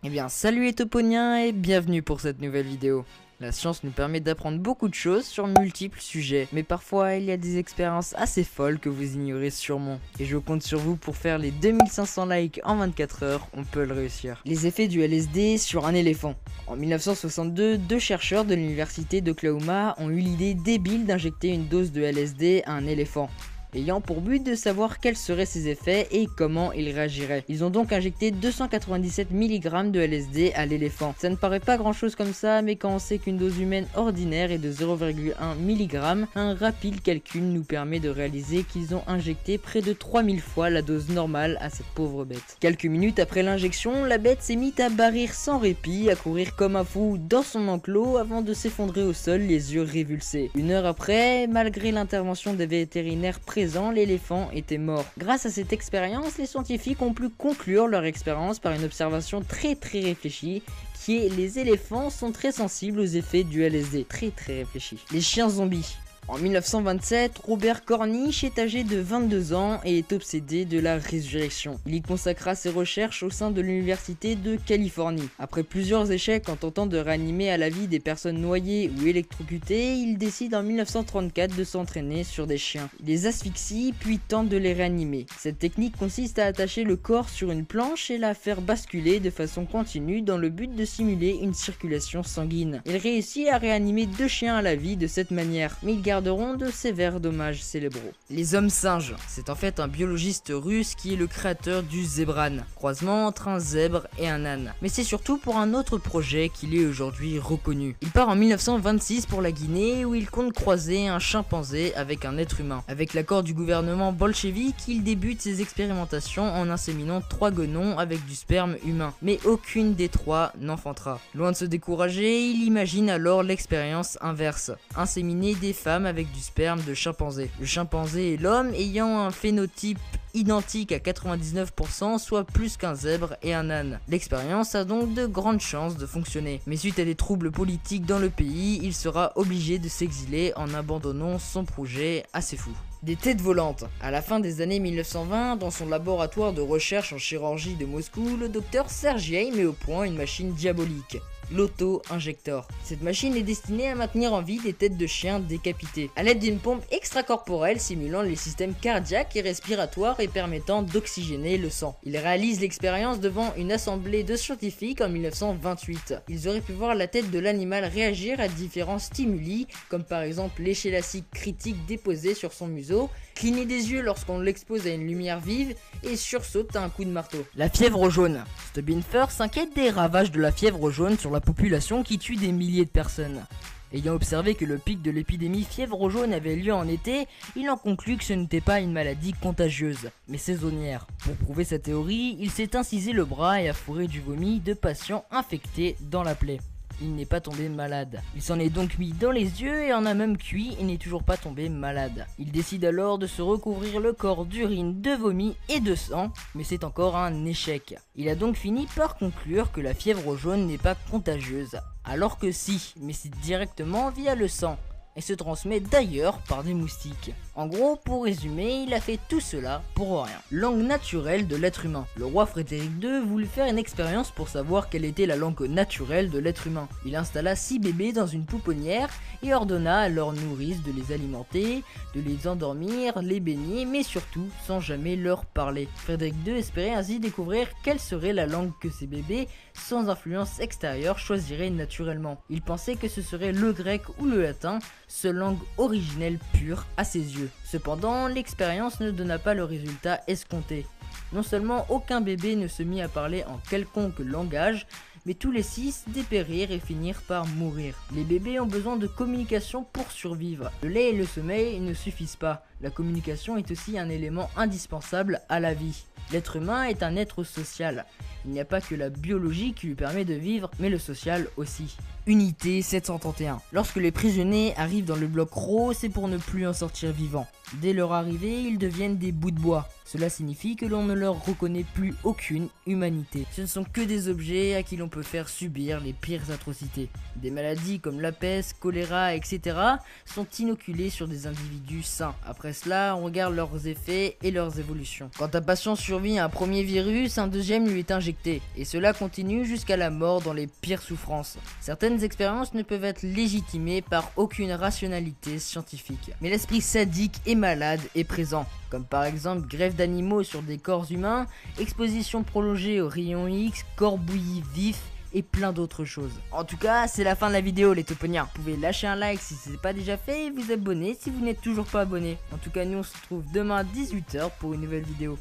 Eh bien salut les toponiens et bienvenue pour cette nouvelle vidéo. La science nous permet d'apprendre beaucoup de choses sur multiples sujets, mais parfois il y a des expériences assez folles que vous ignorez sûrement. Et je compte sur vous pour faire les 2500 likes en 24 heures, on peut le réussir. Les effets du LSD sur un éléphant. En 1962, deux chercheurs de l'université d'Oklahoma ont eu l'idée débile d'injecter une dose de LSD à un éléphant, ayant pour but de savoir quels seraient ses effets et comment il réagirait. Ils ont donc injecté 297 mg de LSD à l'éléphant. Ça ne paraît pas grand chose comme ça, mais quand on sait qu'une dose humaine ordinaire est de 0,1 mg, un rapide calcul nous permet de réaliser qu'ils ont injecté près de 3000 fois la dose normale à cette pauvre bête. Quelques minutes après l'injection, la bête s'est mise à barrir sans répit, à courir comme un fou dans son enclos avant de s'effondrer au sol, les yeux révulsés. Une heure après, malgré l'intervention des vétérinaires présents, l'éléphant était mort. Grâce à cette expérience, les scientifiques ont pu conclure leur expérience par une observation très réfléchie, qui est les éléphants sont très sensibles aux effets du LSD. Très réfléchi. Les chiens zombies. En 1927, Robert Cornish est âgé de 22 ans et est obsédé de la résurrection. Il y consacra ses recherches au sein de l'université de Californie. Après plusieurs échecs en tentant de réanimer à la vie des personnes noyées ou électrocutées, il décide en 1934 de s'entraîner sur des chiens. Il les asphyxie puis tente de les réanimer. Cette technique consiste à attacher le corps sur une planche et la faire basculer de façon continue dans le but de simuler une circulation sanguine. Il réussit à réanimer deux chiens à la vie de cette manière, mais il garderont de sévères dommages cérébraux. Les hommes singes, c'est en fait un biologiste russe qui est le créateur du Zebran, croisement entre un zèbre et un âne. Mais c'est surtout pour un autre projet qu'il est aujourd'hui reconnu. Il part en 1926 pour la Guinée où il compte croiser un chimpanzé avec un être humain. Avec l'accord du gouvernement bolchevique, il débute ses expérimentations en inséminant 3 guenons avec du sperme humain. Mais aucune des 3 n'enfantera. Loin de se décourager, il imagine alors l'expérience inverse, inséminer des femmes avec du sperme de chimpanzé. Le chimpanzé et l'homme ayant un phénotype identique à 99%, soit plus qu'un zèbre et un âne. L'expérience a donc de grandes chances de fonctionner. Mais suite à des troubles politiques dans le pays, il sera obligé de s'exiler en abandonnant son projet assez fou. Des têtes volantes. À la fin des années 1920, dans son laboratoire de recherche en chirurgie de Moscou, le docteur Sergei met au point une machine diabolique, l'auto-injector. Cette machine est destinée à maintenir en vie des têtes de chiens décapitées, à l'aide d'une pompe extracorporelle simulant les systèmes cardiaques et respiratoires et permettant d'oxygéner le sang. Il réalise l'expérience devant une assemblée de scientifiques en 1928. Ils auraient pu voir la tête de l'animal réagir à différents stimuli, comme par exemple l'échelle acide critique déposée sur son museau, cligner des yeux lorsqu'on l'expose à une lumière vive et sursaute à un coup de marteau. La fièvre jaune. Stubbenfer s'inquiète des ravages de la fièvre jaune sur la population qui tue des milliers de personnes. Ayant observé que le pic de l'épidémie fièvre jaune avait lieu en été, il en conclut que ce n'était pas une maladie contagieuse, mais saisonnière. Pour prouver sa théorie, il s'est incisé le bras et a fourré du vomi de patients infectés dans la plaie. Il n'est pas tombé malade. Il s'en est donc mis dans les yeux et en a même cuit et n'est toujours pas tombé malade. Il décide alors de se recouvrir le corps d'urine, de vomi et de sang, mais c'est encore un échec. Il a donc fini par conclure que la fièvre jaune n'est pas contagieuse, alors que si, mais c'est directement via le sang, et se transmet d'ailleurs par des moustiques. En gros, pour résumer, il a fait tout cela pour rien. Langue naturelle de l'être humain. Le roi Frédéric II voulut faire une expérience pour savoir quelle était la langue naturelle de l'être humain. Il installa 6 bébés dans une pouponnière et ordonna à leur nourrice de les alimenter, de les endormir, les baigner, mais surtout sans jamais leur parler. Frédéric II espérait ainsi découvrir quelle serait la langue que ces bébés, sans influence extérieure, choisiraient naturellement. Il pensait que ce serait le grec ou le latin, seule langue originelle pure à ses yeux. Cependant, l'expérience ne donna pas le résultat escompté. Non seulement aucun bébé ne se mit à parler en quelconque langage, mais tous les 6 dépérirent et finirent par mourir. Les bébés ont besoin de communication pour survivre. Le lait et le sommeil ne suffisent pas. La communication est aussi un élément indispensable à la vie. L'être humain est un être social. Il n'y a pas que la biologie qui lui permet de vivre, mais le social aussi. Unité 731. Lorsque les prisonniers arrivent dans le bloc Rho, c'est pour ne plus en sortir vivants. Dès leur arrivée, ils deviennent des bouts de bois. Cela signifie que l'on ne leur reconnaît plus aucune humanité. Ce ne sont que des objets à qui l'on peut faire subir les pires atrocités. Des maladies comme la peste, choléra, etc. sont inoculées sur des individus sains. Après Après cela, on regarde leurs effets et leurs évolutions. Quand un patient survit à un premier virus, un deuxième lui est injecté, et cela continue jusqu'à la mort dans les pires souffrances. Certaines expériences ne peuvent être légitimées par aucune rationalité scientifique. Mais l'esprit sadique et malade est présent, comme par exemple greffe d'animaux sur des corps humains, exposition prolongée aux rayons X, corps bouillis vifs, et plein d'autres choses. En tout cas, c'est la fin de la vidéo les tauponniens. Vous pouvez lâcher un like si ce n'est pas déjà fait et vous abonner si vous n'êtes toujours pas abonné. En tout cas, nous on se retrouve demain à 18 h pour une nouvelle vidéo.